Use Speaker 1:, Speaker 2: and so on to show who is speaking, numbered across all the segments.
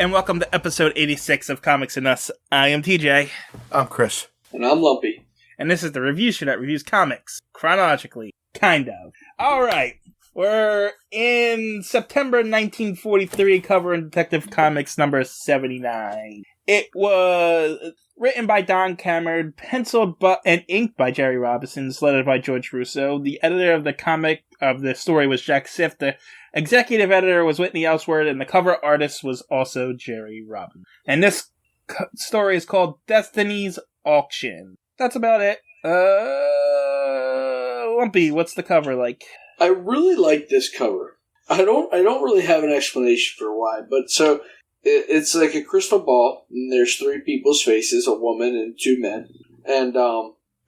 Speaker 1: and welcome to episode 86 of Comics and Us. I am TJ.
Speaker 2: I'm Chris.
Speaker 3: And I'm Lumpy.
Speaker 1: And this is the review show that reviews comics, chronologically, kind of. Alright, we're in September 1943, covering Detective Comics number 79. It was written by Don Cameron, penciled and inked by Jerry Robinson, lettered by George Russo. The editor of the story was Jack Siff. The executive editor was Whitney Ellsworth, and the cover artist was also Jerry Robinson. And this story is called Destiny's Auction. That's about it. Lumpy, what's the cover like?
Speaker 3: I really like this cover. I don't really have an explanation for why, but so it's like a crystal ball, and there's three people's faces, a woman and two men. And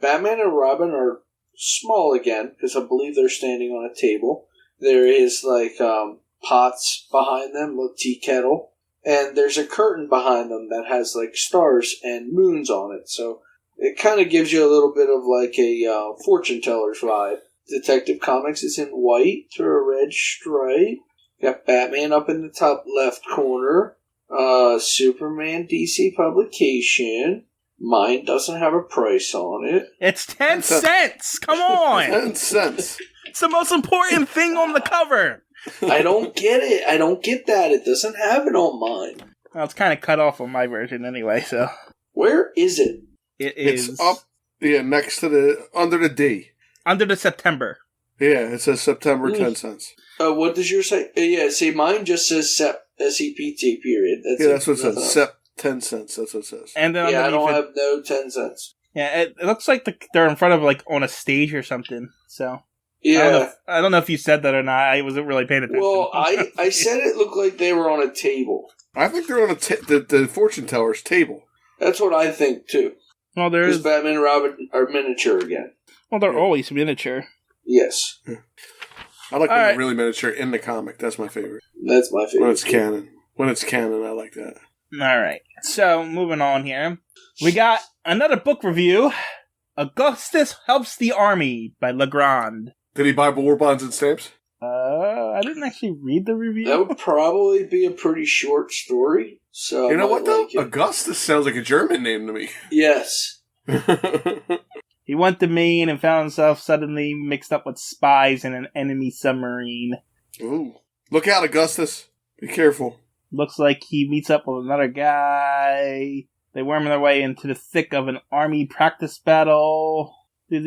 Speaker 3: Batman and Robin are small again, because I believe they're standing on a table. There is like pots behind them, a tea kettle, and there's a curtain behind them that has like stars and moons on it. So it kind of gives you a little bit of like a fortune teller's vibe. Detective Comics is in white through a red stripe. Got Batman up in the top left corner. Superman DC publication. Mine doesn't have a price on it.
Speaker 1: It's 10 cents! Come on!
Speaker 2: 10 cents.
Speaker 1: It's the most important thing on the cover!
Speaker 3: I don't get it. I don't get that. It doesn't have it on mine.
Speaker 1: Well, it's kind of cut off on my version anyway, so.
Speaker 3: Where is it?
Speaker 2: It's up, next to under the D.
Speaker 1: Under the September.
Speaker 2: Yeah, it says September 10 cents.
Speaker 3: What does yours say? Yeah, see, mine just says SEP, S-E-P-T, period.
Speaker 2: That's what it says. SEP 10 cents, that's what it says.
Speaker 1: And then
Speaker 3: I don't have no 10 cents.
Speaker 1: Yeah, it looks like they're in front of, like, on a stage or something, so.
Speaker 3: Yeah.
Speaker 1: I don't know if you said that or not. I wasn't really paying attention.
Speaker 3: Well, I said it looked like they were on a table.
Speaker 2: I think they're on the fortune teller's table.
Speaker 3: That's what I think, too.
Speaker 1: Well,
Speaker 3: because Batman and Robin are miniature again.
Speaker 1: Well, they're always miniature.
Speaker 3: Yes.
Speaker 2: I like when they're really miniature in the comic. That's my favorite.
Speaker 3: That's my favorite.
Speaker 2: When it's canon. When it's canon, I like that.
Speaker 1: Alright. So, moving on here. We got another book review. Augustus Helps the Army by Legrand.
Speaker 2: Did he buy war bonds and stamps?
Speaker 1: I didn't actually read the review.
Speaker 3: That would probably be a pretty short story. So
Speaker 2: you know what, though? Augustus sounds like a German name to me.
Speaker 3: Yes.
Speaker 1: He went to Maine and found himself suddenly mixed up with spies in an enemy submarine.
Speaker 2: Ooh. Look out, Augustus. Be careful.
Speaker 1: Looks like he meets up with another guy. They worm their way into the thick of an army practice battle. Yep,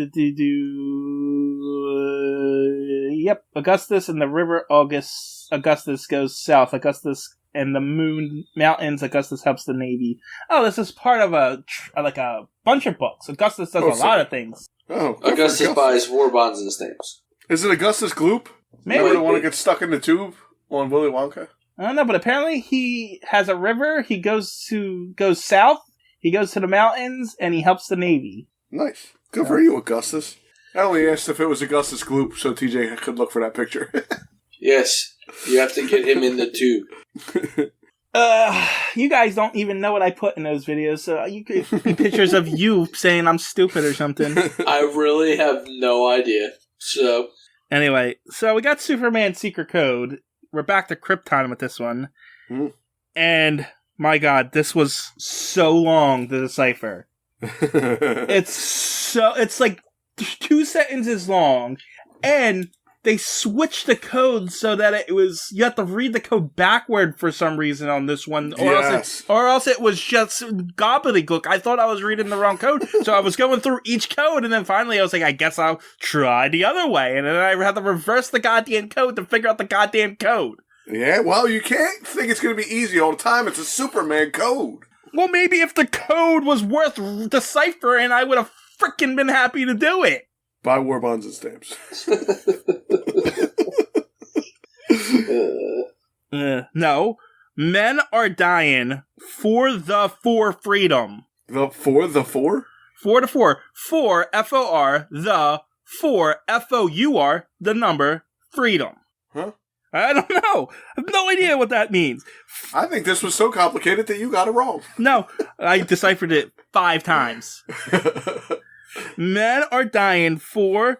Speaker 1: Augustus and the river Augustus goes south. Augustus and the moon mountains. Augustus helps the Navy. Oh, this is part of a bunch of books. Augustus does a lot of things.
Speaker 2: Oh,
Speaker 3: Augustus buys war bonds and stamps.
Speaker 2: Is it Augustus Gloop?
Speaker 1: Maybe.
Speaker 2: Remember the one that gets stuck in the tube on Willy Wonka?
Speaker 1: I don't know, but apparently he has a river. He goes south. He goes to the mountains and he helps the Navy.
Speaker 2: Nice. Good for you, Augustus. I only asked if it was Augustus Gloop so TJ could look for that picture.
Speaker 3: Yes. You have to get him in the tube.
Speaker 1: You guys don't even know what I put in those videos, so you could be pictures of you saying I'm stupid or something.
Speaker 3: I really have no idea. So.
Speaker 1: Anyway, so we got Superman Secret Code. We're back to Krypton with this one.
Speaker 2: Mm.
Speaker 1: And, my God, this was so long to decipher. It's like 2 sentences long, and they switched the code so that you have to read the code backward for some reason on this one, or else it was just gobbledygook. I thought I was reading the wrong code, so I was going through each code, and then finally I was like, I guess I'll try the other way, and then I had to reverse the goddamn code to figure out the goddamn code.
Speaker 2: Yeah, well, you can't think it's going to be easy all the time. It's a Superman code. Well,
Speaker 1: maybe if the code was worth deciphering, I would have frickin' been happy to do it.
Speaker 2: Buy war bonds and stamps.
Speaker 1: No. Men are dying for freedom.
Speaker 2: For the 4?
Speaker 1: For the 4. For, F-O-R, the 4, F-O-U-R, the number, freedom.
Speaker 2: Huh?
Speaker 1: I don't know. I have no idea what that means.
Speaker 2: I think this was so complicated that you got it wrong.
Speaker 1: No, I deciphered it 5 times. Men are dying for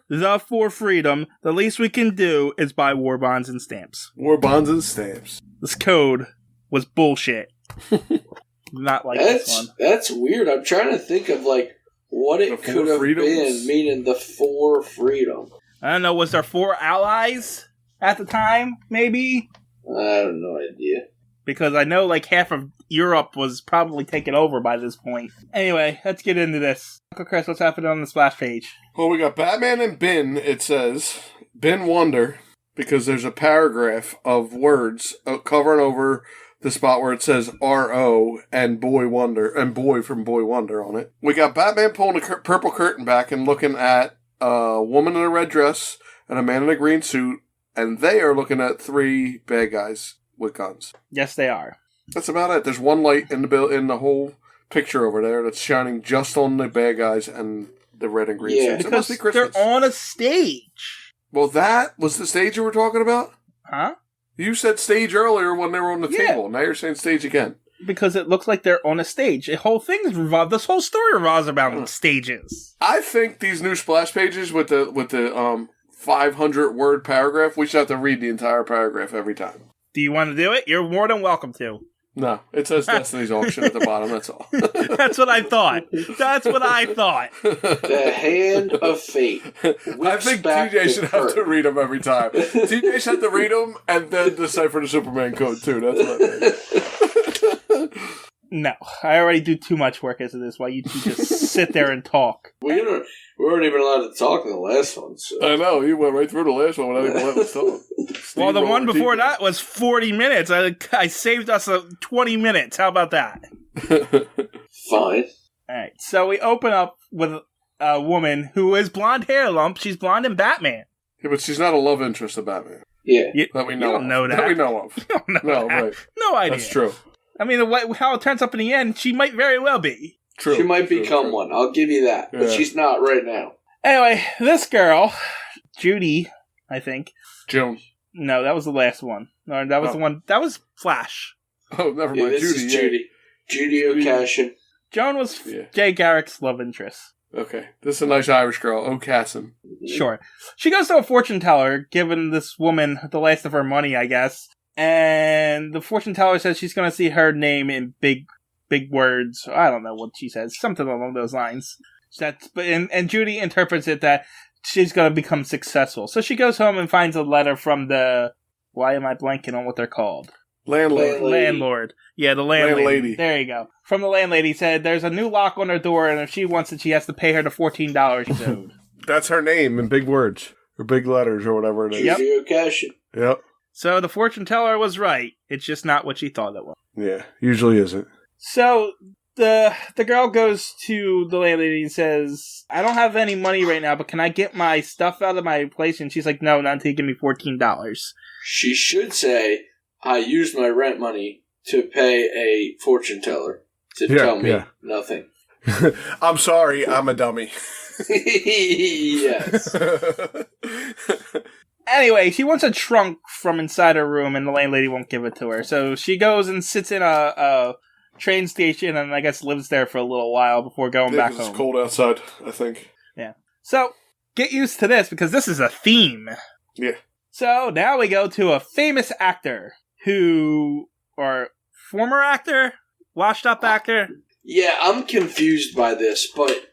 Speaker 1: freedom. The least we can do is buy war bonds and stamps.
Speaker 2: War bonds and stamps.
Speaker 1: This code was bullshit. Not like this one.
Speaker 3: That's weird. I'm trying to think of like what it could have been, meaning the 4 freedom.
Speaker 1: I don't know. Was there 4 allies at the time? Maybe.
Speaker 3: I have no idea.
Speaker 1: Because I know like half of Europe was probably taken over by this point. Anyway, let's get into this. Uncle Chris, what's happening on the splash page?
Speaker 2: Well, we got Batman and Bin. It says Bin Wonder because there's a paragraph of words covering over the spot where it says R.O. and Boy Wonder and Boy from Boy Wonder on it. We got Batman pulling a purple curtain back and looking at a woman in a red dress and a man in a green suit, and they are looking at 3 bad guys with guns.
Speaker 1: Yes, they are.
Speaker 2: That's about it. There's one light in the whole picture over there that's shining just on the bad guys and the red and green suits.
Speaker 1: Because they're on a stage.
Speaker 2: Well, that was the stage you were talking about?
Speaker 1: Huh?
Speaker 2: You said stage earlier when they were on the table. Now you're saying stage again.
Speaker 1: Because it looks like they're on a stage. This whole story revolves around stages.
Speaker 2: I think these new splash pages with the 500 word paragraph, we should have to read the entire paragraph every time.
Speaker 1: Do you want to do it? You're more than welcome to.
Speaker 2: No, it says Destiny's Auction at the bottom, that's all.
Speaker 1: That's what I thought.
Speaker 3: The hand of fate.
Speaker 2: I think TJ should have to read them every time. TJ should have to read them and then decipher the Superman code, too. That's what I think.
Speaker 1: No, I already do too much work as it is while you two just sit there and talk.
Speaker 3: We weren't even allowed to talk in the last one. So.
Speaker 2: I know, you went right through the last one without even letting us talk.
Speaker 1: Well, the one before that was 40 minutes. I saved us 20 minutes. How about that?
Speaker 3: Fine.
Speaker 1: All right, so we open up with a woman who is blonde hair lump. She's blonde in Batman.
Speaker 2: Yeah, but she's not a love interest of Batman.
Speaker 3: Yeah.
Speaker 2: That we know
Speaker 1: you don't know
Speaker 2: of.
Speaker 1: that.
Speaker 2: That we know of.
Speaker 1: You don't know
Speaker 2: no,
Speaker 1: that.
Speaker 2: right.
Speaker 1: No idea.
Speaker 2: That's true.
Speaker 1: I mean, how it turns up in the end, she might very well be.
Speaker 2: True.
Speaker 3: She might become one. I'll give you that.
Speaker 2: Yeah.
Speaker 3: But she's not right now.
Speaker 1: Anyway, this girl, Judy, I think.
Speaker 2: Joan.
Speaker 1: No, that was the last one. No, that was the one. That was Flash.
Speaker 2: Oh, never mind.
Speaker 3: This is Judy. Judy O'Cashin.
Speaker 1: Joan was Jay Garrick's love interest.
Speaker 2: Okay. This is a nice Irish girl. O'Cassin.
Speaker 1: Sure. She goes to a fortune teller, giving this woman the last of her money, I guess. And the fortune teller says she's going to see her name in big words. I don't know what she says. Something along those lines. And Judy interprets it that she's going to become successful. So she goes home and finds a letter from the... Why am I blanking on what they're called? Landlord. Yeah, the landlady. There you go. From the landlady said there's a new lock on her door, and if she wants it, she has to pay her the $14 she's owed.
Speaker 2: That's her name in big words. Or big letters, or whatever it is.
Speaker 3: Judy O'Cashin.
Speaker 2: Yep.
Speaker 1: So the fortune teller was right. It's just not what she thought it was.
Speaker 2: Yeah, usually isn't.
Speaker 1: So the girl goes to the landlady and says, I don't have any money right now, but can I get my stuff out of my place? And she's like, no, not until you give me $14.
Speaker 3: She should say, I used my rent money to pay a fortune teller to tell me nothing.
Speaker 2: I'm sorry, I'm a dummy.
Speaker 3: Yes.
Speaker 1: Anyway, she wants a trunk from inside her room, and the landlady won't give it to her. So she goes and sits in a train station and I guess lives there for a little while before going back home.
Speaker 2: It's cold outside, I think.
Speaker 1: Yeah. So, get used to this, because this is a theme.
Speaker 2: Yeah.
Speaker 1: So, now we go to a famous actor or former actor? Washed up actor?
Speaker 3: Yeah, I'm confused by this, but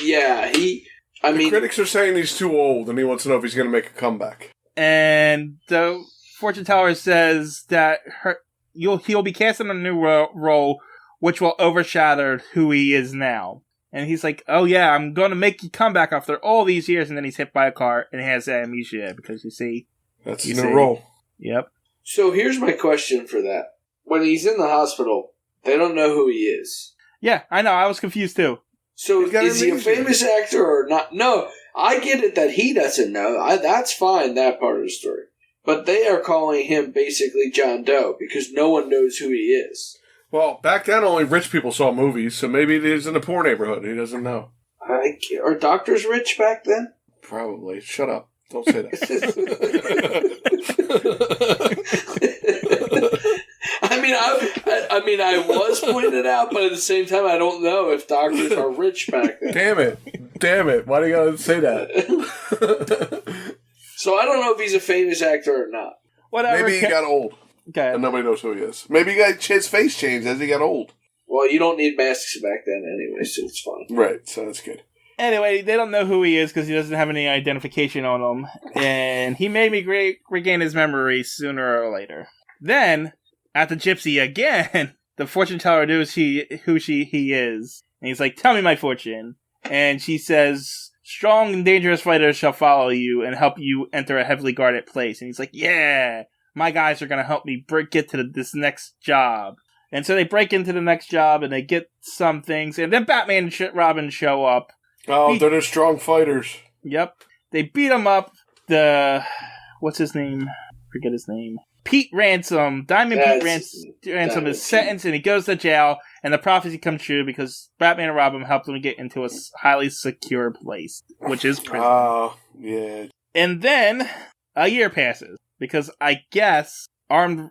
Speaker 3: yeah, the
Speaker 2: critics are saying he's too old and he wants to know if he's going to make a comeback.
Speaker 1: And the fortune teller says that he'll be cast in a new role, which will overshadow who he is now. And he's like, oh yeah, I'm going to make you come back after all these years. And then he's hit by a car and has amnesia because you see.
Speaker 2: That's his new role.
Speaker 1: Yep.
Speaker 3: So here's my question for that. When he's in the hospital, they don't know who he is.
Speaker 1: Yeah, I know. I was confused too.
Speaker 3: So is he a famous actor or not? No, I get it that he doesn't know. That's fine, that part of the story. But they are calling him basically John Doe because no one knows who he is.
Speaker 2: Well, back then only rich people saw movies, so maybe he's in a poor neighborhood. He doesn't know.
Speaker 3: Are doctors rich back then?
Speaker 2: Probably. Shut up. Don't say that.
Speaker 3: I was pointing it out, but at the same time, I don't know if doctors are rich back then.
Speaker 2: Damn it. Why do you gotta say that?
Speaker 3: So I don't know if he's a famous actor or not.
Speaker 1: Whatever.
Speaker 2: Maybe he got old.
Speaker 1: Okay.
Speaker 2: And nobody knows who he is. Maybe he got his face changed as he got old.
Speaker 3: Well, you don't need masks back then anyway, so it's fine.
Speaker 2: Right, so that's good.
Speaker 1: Anyway, they don't know who he is because he doesn't have any identification on him. And he made me regain his memory sooner or later. Then, at the gypsy again, the fortune teller knows he is. And he's like, tell me my fortune. And she says, strong and dangerous fighters shall follow you and help you enter a heavily guarded place. And he's like, yeah, my guys are going to help me get to this next job. And so they break into the next job and they get some things. And then Batman and Robin show up.
Speaker 2: Oh, they're the strong fighters.
Speaker 1: Yep. They beat him up. What's his name? Forget his name. Pete Ransom. Pete Ransom is sentenced and he goes to jail. And the prophecy comes true because Batman and Robin helped him get into a highly secure place, which is prison.
Speaker 2: Oh, yeah.
Speaker 1: And then a year passes because I guess armed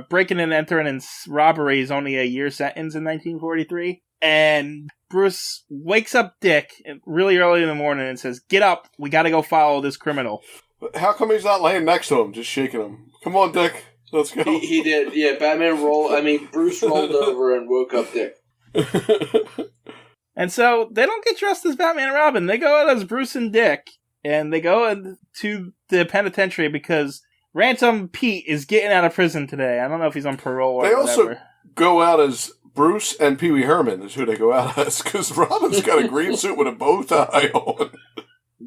Speaker 1: breaking and entering and robbery is only a year sentence in 1943. And Bruce wakes up Dick really early in the morning and says, get up, we gotta go follow this criminal.
Speaker 2: How come he's not laying next to him, just shaking him? Come on, Dick, let's go.
Speaker 3: He did, yeah, Bruce rolled over and woke up Dick.
Speaker 1: And so, they don't get dressed as Batman and Robin, they go out as Bruce and Dick, and they go to the penitentiary because Ransom Pete is getting out of prison today. I don't know if he's on parole or whatever. They also
Speaker 2: go out as Bruce and Pee Wee Herman is who they go out as, because Robin's got a green suit with a bow tie on.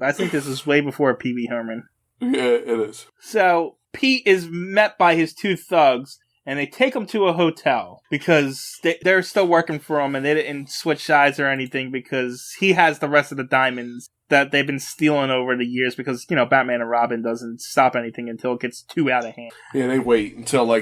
Speaker 1: I think this is way before Pee Wee Herman.
Speaker 2: Yeah, it is.
Speaker 1: So, Pete is met by his two thugs, and they take him to a hotel, because they're still working for him, and they didn't switch sides or anything, because he has the rest of the diamonds that they've been stealing over the years, because, Batman and Robin doesn't stop anything until it gets too out of hand.
Speaker 2: Yeah, they wait until,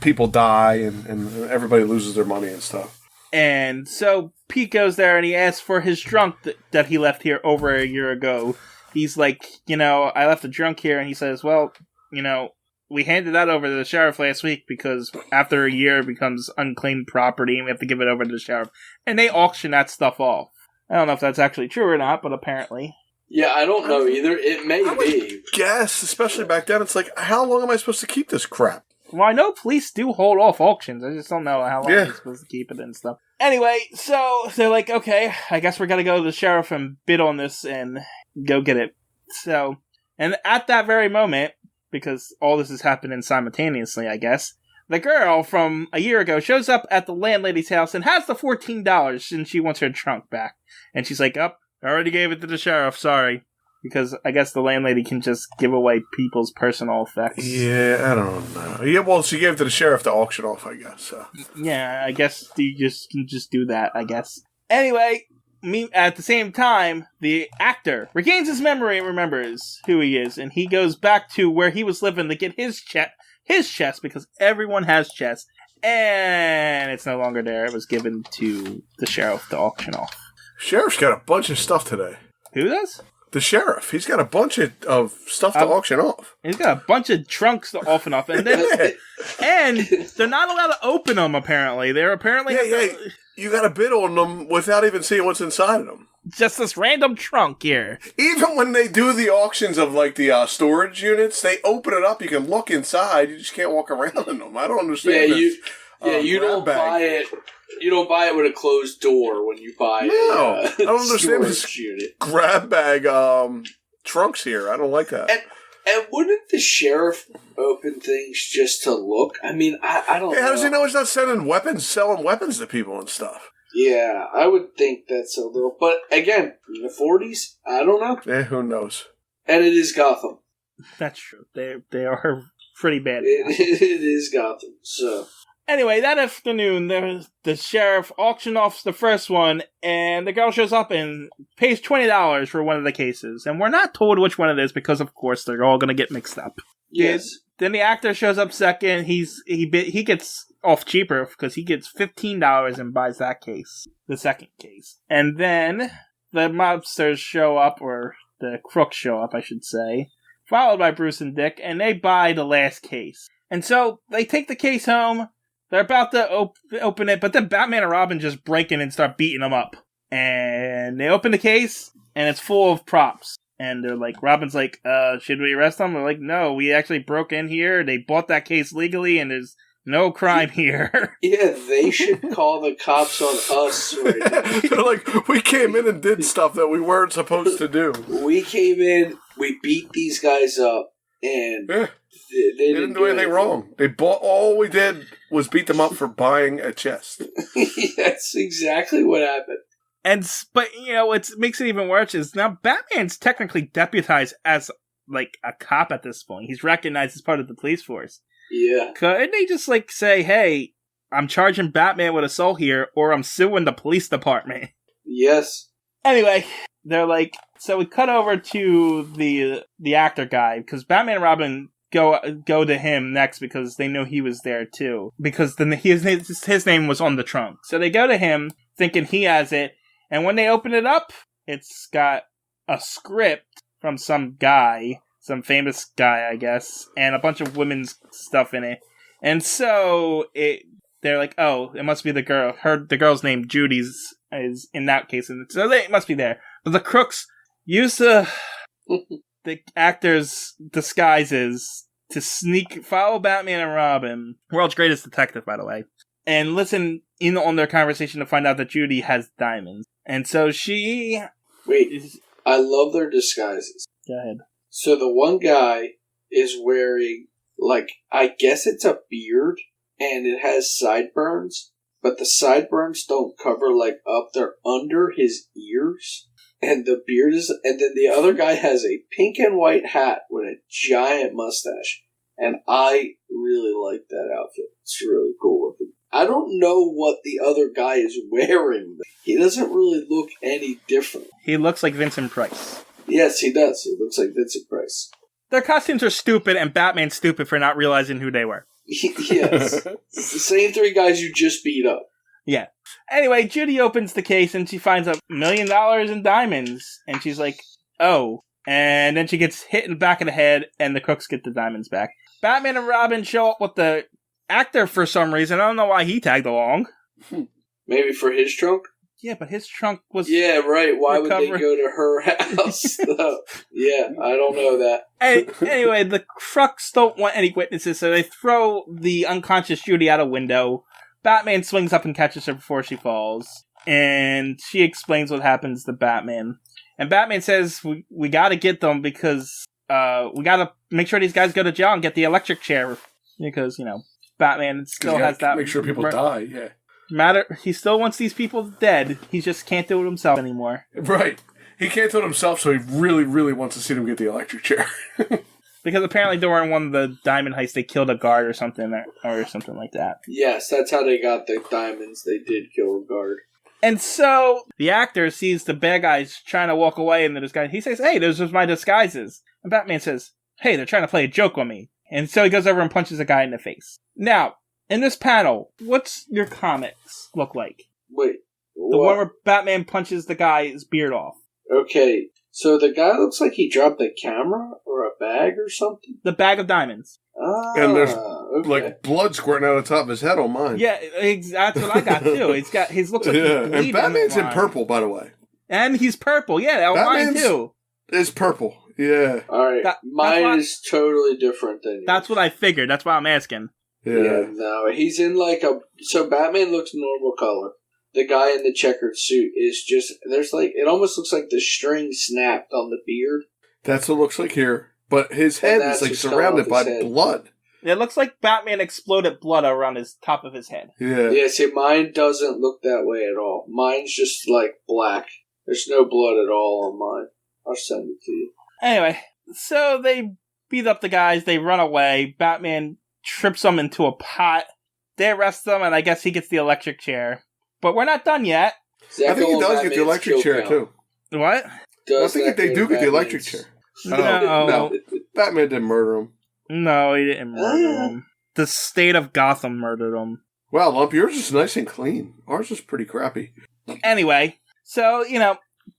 Speaker 2: people die and everybody loses their money and stuff.
Speaker 1: And so Pete goes there and he asks for his trunk that he left here over a year ago. He's like, I left a trunk here, and he says, well, we handed that over to the sheriff last week because after a year it becomes unclaimed property and we have to give it over to the sheriff. And they auction that stuff off. I don't know if that's actually true or not, but apparently.
Speaker 3: Yeah, I don't know either. It may be.
Speaker 2: Guess, especially back then, it's like, how long am I supposed to keep this crap?
Speaker 1: Well, I know police do hold off auctions. I just don't know how long they're supposed to keep it and stuff. Anyway, so they're like, okay, I guess we're gonna go to the sheriff and bid on this and go get it. So, and at that very moment, because all this is happening simultaneously, I guess, the girl from a year ago shows up at the landlady's house and has the $14 and she wants her trunk back. And she's like, I already gave it to the sheriff, sorry. Because I guess the landlady can just give away people's personal effects. Yeah,
Speaker 2: I don't know. Yeah, well, she gave it to the sheriff to auction off, I guess. So.
Speaker 1: Yeah, I guess you can just do that, I guess. Anyway, at the same time, the actor regains his memory and remembers who he is. And he goes back to where he was living to get his chest, because everyone has chests. And it's no longer there. It was given to the sheriff to auction off.
Speaker 2: Sheriff's got a bunch of stuff today.
Speaker 1: Who does?
Speaker 2: The sheriff. He's got a bunch of stuff to auction off.
Speaker 1: He's got a bunch of trunks to auction off. And then, and they're not allowed to open them, apparently. They're apparently...
Speaker 2: Yeah. You got to bid on them without even seeing what's inside of them.
Speaker 1: Just this random trunk here.
Speaker 2: Even when they do the auctions of, the storage units, they open it up. You can look inside. You just can't walk around in them. I don't understand this.
Speaker 3: You don't buy it... You don't buy it with a closed door when you buy
Speaker 2: I don't understand this
Speaker 3: unit.
Speaker 2: Grab bag trunks here. I don't like that.
Speaker 3: And wouldn't the sheriff open things just to look? I mean, I don't know.
Speaker 2: How does he know he's not selling weapons to people and stuff?
Speaker 3: Yeah, I would think that's a little... But again, in the 40s, I don't know.
Speaker 2: Yeah, who knows?
Speaker 3: And it is Gotham.
Speaker 1: That's true. They are pretty bad.
Speaker 3: It is Gotham, so...
Speaker 1: Anyway, that afternoon, the sheriff auctioned off the first one, and the girl shows up and pays $20 for one of the cases. And we're not told which one it is because, of course, they're all going to get mixed up.
Speaker 3: Yes.
Speaker 1: Then the actor shows up second. He gets off cheaper because he gets $15 and buys that case, the second case. And then the mobsters show up, or the crooks show up, I should say, followed by Bruce and Dick, and they buy the last case. And so they take the case home. They're about to open it, but then Batman and Robin just break in and start beating them up. And they open the case, and it's full of props. And they're like, Robin's like, should we arrest them? They're like, no, we actually broke in here. They bought that case legally, and there's no crime here.
Speaker 3: Yeah, they should call the cops on us right now.
Speaker 2: They're like, we came in and did stuff that we weren't supposed to do.
Speaker 3: We came in, we beat these guys up, and
Speaker 2: Yeah.
Speaker 3: they
Speaker 2: didn't do anything wrong. They bought. All we did was beat them up for buying a chest.
Speaker 3: That's exactly what happened.
Speaker 1: But what makes it even worse is now Batman's technically deputized as like a cop at this point. He's recognized as part of the police force.
Speaker 3: Yeah.
Speaker 1: And they just like say, "Hey, I'm charging Batman with assault here, or I'm suing the police department."
Speaker 3: Yes.
Speaker 1: Anyway, they're like, so we cut over to the actor guy because Batman and Robin go to him next because they know he was there too because his name was on the trunk. So they go to him thinking he has it. And when they open it up, it's got a script from some guy, some famous guy, I guess, and a bunch of women's stuff in it. And so they're like, oh, it must be the girl. The girl's name, Judy's, is in that case. And so it must be there. But the crooks use the actors' disguises to follow Batman and Robin, world's greatest detective, by the way, and listen in on their conversation to find out that Judy has diamonds. And so she...
Speaker 3: Wait, I love their disguises.
Speaker 1: Go ahead.
Speaker 3: So the one guy is wearing, like, I guess it's a beard, and it has sideburns, but the sideburns don't cover, like, up. They're under his ears, and the beard is... And then the other guy has a pink and white hat with a giant mustache, and I really like that outfit. It's really cool looking. I don't know what the other guy is wearing. He doesn't really look any different.
Speaker 1: He looks like Vincent Price.
Speaker 3: Yes, he does. He looks like Vincent Price.
Speaker 1: Their costumes are stupid, and Batman's stupid for not realizing who they were.
Speaker 3: Yes. It's the same three guys you just beat up.
Speaker 1: Yeah. Anyway, Judy opens the case, and she finds $1 million in diamonds. And she's like, oh. And then she gets hit in the back of the head, and the crooks get the diamonds back. Batman and Robin show up with the actor for some reason. I don't know why he tagged along.
Speaker 3: Maybe for his trunk?
Speaker 1: Yeah, but his trunk was...
Speaker 3: Yeah, right. Why would they go to her house? Yeah, I don't know that.
Speaker 1: Anyway, the crooks don't want any witnesses, so they throw the unconscious Judy out a window. Batman swings up and catches her before she falls. And she explains what happens to Batman. And Batman says, we gotta get them because we gotta make sure these guys go to jail and get the electric chair. Because, Batman still has that...
Speaker 2: Make sure people die, yeah.
Speaker 1: He still wants these people dead. He just can't do it himself anymore.
Speaker 2: Right. He can't do it himself, so he really, really wants to see them get the electric chair.
Speaker 1: Because apparently during one of the diamond heists, they killed a guard or something like that.
Speaker 3: Yes, that's how they got the diamonds. They did kill a guard.
Speaker 1: And so the actor sees the bad guys trying to walk away in the disguise. He says, hey, those are my disguises. And Batman says, hey, they're trying to play a joke on me. And so he goes over and punches a guy in the face. Now, in this panel, what's your comics look like?
Speaker 3: Wait,
Speaker 1: the one where Batman punches the guy's beard off.
Speaker 3: Okay, so the guy looks like he dropped a camera or a bag or something?
Speaker 1: The bag of diamonds.
Speaker 2: And there's like blood squirting out of the top of his head on mine.
Speaker 1: Yeah, that's what I got too. His looks like he's bleeding.
Speaker 2: And Batman's in purple, by the way.
Speaker 1: And he's purple, yeah, on mine too.
Speaker 2: It's purple, yeah.
Speaker 3: Alright, mine is totally different than yours.
Speaker 1: That's what I figured, that's why I'm asking.
Speaker 3: Yeah, no, he's in so Batman looks normal color. The guy in the checkered suit is just, it almost looks like the string snapped on the beard.
Speaker 2: That's what it looks like here. But his head is surrounded by blood.
Speaker 1: It looks like Batman exploded blood around his top of his head.
Speaker 2: Yeah.
Speaker 3: Yeah, see, mine doesn't look that way at all. Mine's just black. There's no blood at all on mine. I'll send it to you.
Speaker 1: Anyway, so they beat up the guys, they run away, Batman trips them into a pot, they arrest them, and I guess he gets the electric chair. But we're not done yet.
Speaker 2: I think he does get the electric chair, too.
Speaker 1: What?
Speaker 2: I think they do get the electric chair. No. Batman didn't murder him.
Speaker 1: No, he didn't murder him. The state of Gotham murdered him.
Speaker 2: Wow, Lumpy, yours is nice and clean. Ours is pretty crappy.
Speaker 1: Anyway, so,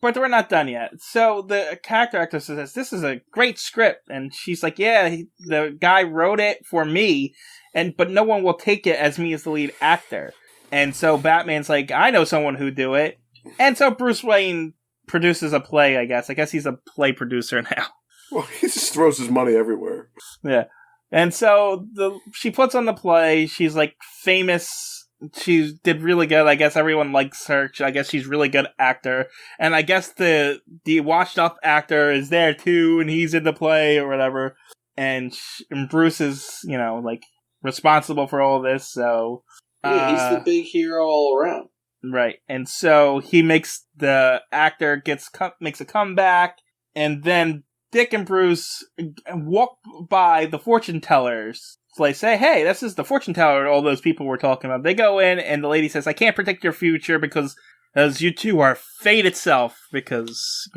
Speaker 1: but we're not done yet. So the character actor says, this is a great script. And she's like, yeah, the guy wrote it for me, but no one will take it as me as the lead actor. And so Batman's like, I know someone who'd do it. And so Bruce Wayne produces a play, I guess. I guess he's a play producer now.
Speaker 2: Well, he just throws his money everywhere.
Speaker 1: Yeah. And so she puts on the play. She's like famous. She did really good. I guess everyone likes her. I guess she's a really good actor. And I guess the washed up actor is there too, and he's in the play or whatever. And Bruce is, like responsible for all this. So
Speaker 3: yeah, he's the big hero all around.
Speaker 1: Right. And so he makes the actor makes a comeback, and then Dick and Bruce walk by the fortune tellers. So they say, hey, this is the fortune teller all those people were talking about. They go in, and the lady says, I can't predict your future because you two are fate itself because,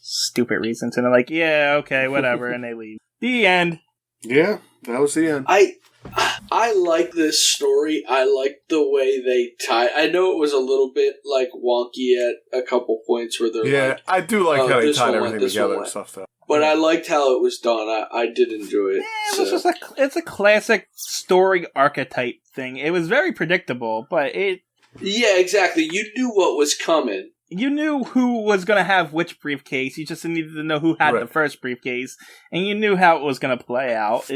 Speaker 1: stupid reasons. And they're like, yeah, okay, whatever, and they leave. The end.
Speaker 2: Yeah, that was the end.
Speaker 3: I like this story. I like the way they tie. I know it was a little bit like wonky at a couple points where they're like,
Speaker 2: I do like how they tied
Speaker 3: one
Speaker 2: everything together and stuff though.
Speaker 3: But I liked how it was done. I did enjoy it.
Speaker 1: Yeah, it was just it's a classic story archetype thing. It was very predictable, but it...
Speaker 3: Yeah, exactly. You knew what was coming.
Speaker 1: You knew who was going to have which briefcase. You just needed to know who had the first briefcase. And you knew how it was going to play out.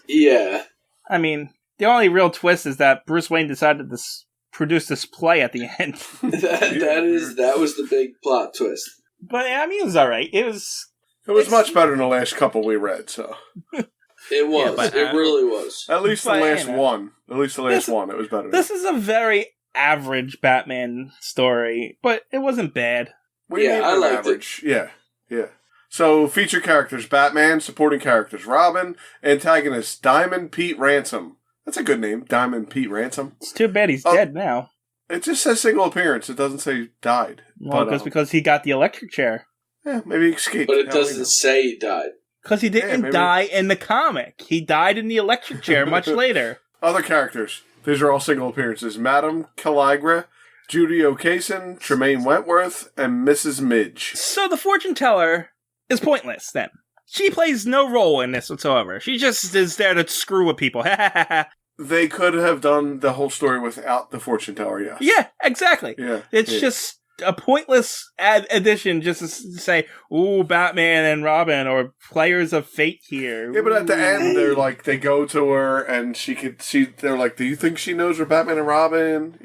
Speaker 3: Yeah.
Speaker 1: I mean, the only real twist is that Bruce Wayne decided to produce this play at the end.
Speaker 3: that was the big plot twist.
Speaker 1: But, I mean, it was alright. It was
Speaker 2: much better than the last couple we read, so...
Speaker 3: It was.
Speaker 1: Yeah,
Speaker 3: it really was.
Speaker 2: At least the last one. At least the last one. It was better.
Speaker 1: This is a very average Batman story, but it wasn't bad.
Speaker 3: I liked
Speaker 2: average. It. Yeah. So, featured characters, Batman. Supporting characters, Robin. Antagonist, Diamond Pete Ransom. That's a good name, Diamond Pete Ransom.
Speaker 1: It's too bad he's dead now.
Speaker 2: It just says single appearance. It doesn't say died.
Speaker 1: Well, because he got the electric chair.
Speaker 2: Yeah, maybe he escaped.
Speaker 3: But it doesn't say he died.
Speaker 1: Because he didn't die in the comic. He died in the electric chair much later.
Speaker 2: Other characters. These are all single appearances. Madame Caligra, Judy O'Cason, Tremaine Wentworth, and Mrs. Midge.
Speaker 1: So the fortune teller is pointless, then. She plays no role in this whatsoever. She just is there to screw with people.
Speaker 2: They could have done the whole story without the fortune teller, yes.
Speaker 1: Yeah, exactly.
Speaker 2: Yeah,
Speaker 1: it's just a pointless addition just to say, ooh, Batman and Robin, or players of fate here.
Speaker 2: Yeah, but at the end, they're like, they go to her, and they're like, do you think she knows we're Batman and Robin?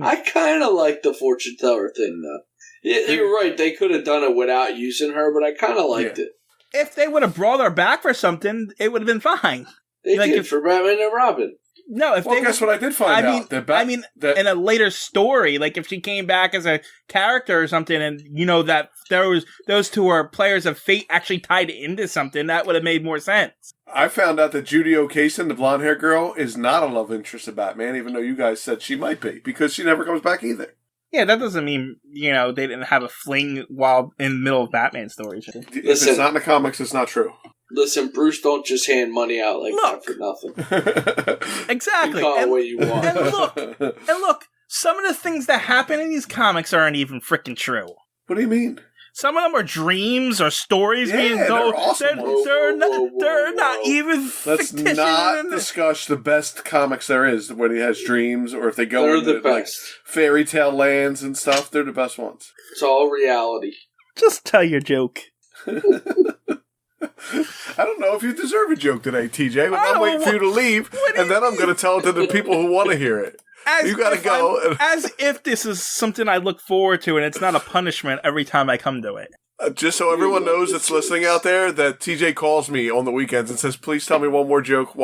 Speaker 3: I kind of like the fortune teller thing, though. Yeah, you're right, they could have done it without using her, but I kind of liked it. If
Speaker 1: they would have brought her back for something, it would have been fine.
Speaker 3: They did for Batman and Robin.
Speaker 1: No,
Speaker 2: guess what I did find out?
Speaker 1: In a later story, like if she came back as a character or something, and that those two are players of fate actually tied into something, that would have made more sense.
Speaker 2: I found out that Judy O'Cason, the blonde-haired girl, is not a love interest of Batman, even though you guys said she might be, because she never comes back either.
Speaker 1: Yeah, that doesn't mean, they didn't have a fling while in the middle of Batman stories.
Speaker 2: If it's not in the comics, it's not true.
Speaker 3: Listen, Bruce, don't just hand money out like that for nothing.
Speaker 1: Exactly.
Speaker 3: You call it what you want.
Speaker 1: And look, some of the things that happen in these comics aren't even freaking true.
Speaker 2: What do you mean?
Speaker 1: Some of them are dreams or stories being told.
Speaker 2: They're awesome.
Speaker 1: They're not even
Speaker 2: Let's
Speaker 1: fictitious.
Speaker 2: not discuss the best comics there is when he has dreams, or if they go into like fairy tale lands and stuff. They're the best ones.
Speaker 3: It's all reality.
Speaker 1: Just tell your joke.
Speaker 2: I don't know if you deserve a joke today, TJ, but I'm waiting for you to leave, and then I'm going to tell it to the people who want to hear it. You got to go.
Speaker 1: As if this is something I look forward to, and it's not a punishment every time I come to it.
Speaker 2: Just so everyone knows that's listening out there, that TJ calls me on the weekends and says, please tell me one more joke,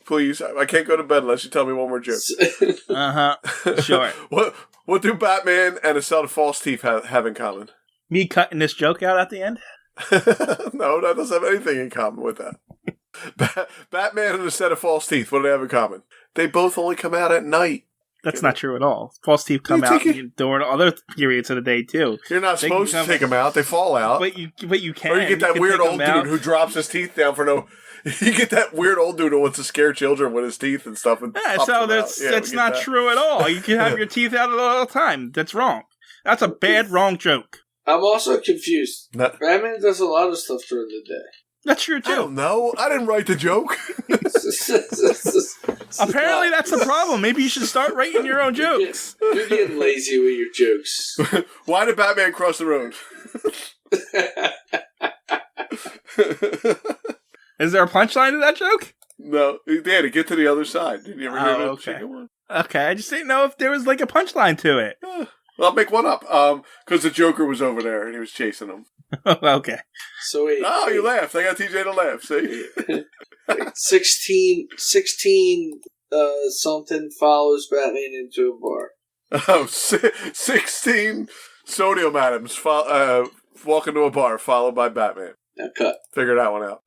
Speaker 2: please. I can't go to bed unless you tell me one more joke.
Speaker 1: Sure.
Speaker 2: What do Batman and a set of false teeth have in common?
Speaker 1: Me cutting this joke out at the end?
Speaker 2: No, that doesn't have anything in common with that. Batman and a set of false teeth, what do they have in common? They both only come out at night.
Speaker 1: That's not true at all. False teeth come out during other periods of the day, too.
Speaker 2: You're not supposed to take them out. They fall out.
Speaker 1: But you can.
Speaker 2: Or you get that weird old dude who drops his teeth down for no... You get that weird old dude who wants to scare children with his teeth and stuff. And
Speaker 1: so that's not true at all. You can have your teeth out all the time. That's wrong. That's a bad, wrong joke.
Speaker 3: I'm also confused. Batman does a lot of stuff during the day.
Speaker 1: That's true, too.
Speaker 2: I don't know. I didn't write the joke.
Speaker 1: Apparently that's the problem. Maybe you should start writing your own jokes.
Speaker 3: You're getting lazy with your jokes.
Speaker 2: Why did Batman cross the road?
Speaker 1: Is there a punchline to that joke?
Speaker 2: No, Danny, get to the other side. Did you ever hear the chicken one?
Speaker 1: Okay, I just didn't know if there was like a punchline to it.
Speaker 2: Well, I'll make one up. Because the Joker was over there and he was chasing him.
Speaker 1: Okay.
Speaker 3: So wait.
Speaker 2: Oh, you laughed. I got TJ to laugh. See?
Speaker 3: 16 something follows Batman into a bar.
Speaker 2: Oh, 16 sodium atoms walk into a bar followed by Batman.
Speaker 3: Now cut.
Speaker 2: Figure that one out.